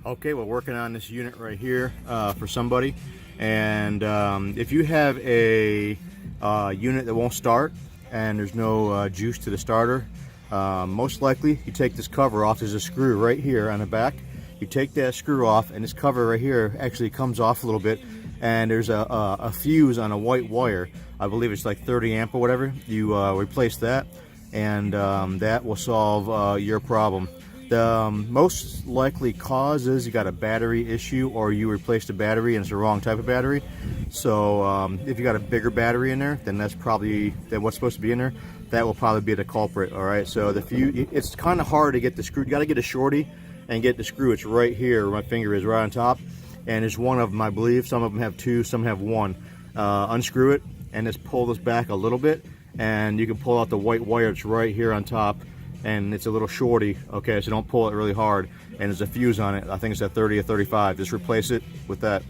Okay, we're working on this unit right here for somebody, and if you have a unit that won't start and there's no juice to the starter, most likely you take this cover off. There's a screw right here on the back. You take that screw off, and this cover right here actually comes off a little bit, and there's a fuse on a white wire. I believe it's like 30 amp or whatever. You replace that, and that will solve your problem. The most likely cause is you got a battery issue, or you replaced a battery and it's the wrong type of battery. So if you got a bigger battery in there, then that's probably what's supposed to be in there. That will probably be the culprit. All right. So the fuse, it's kind of hard to get the screw. You got to get a shorty and get the screw. It's right here where my finger is, right on top. And there's one of them, I believe. Some of them have two, some have one. Unscrew it and just pull this back a little bit, and you can pull out the white wire. It's right here on top. And it's a little shorty, okay, so don't pull it really hard, and there's a fuse on it. I think it's at 30 or 35. Just replace it with that.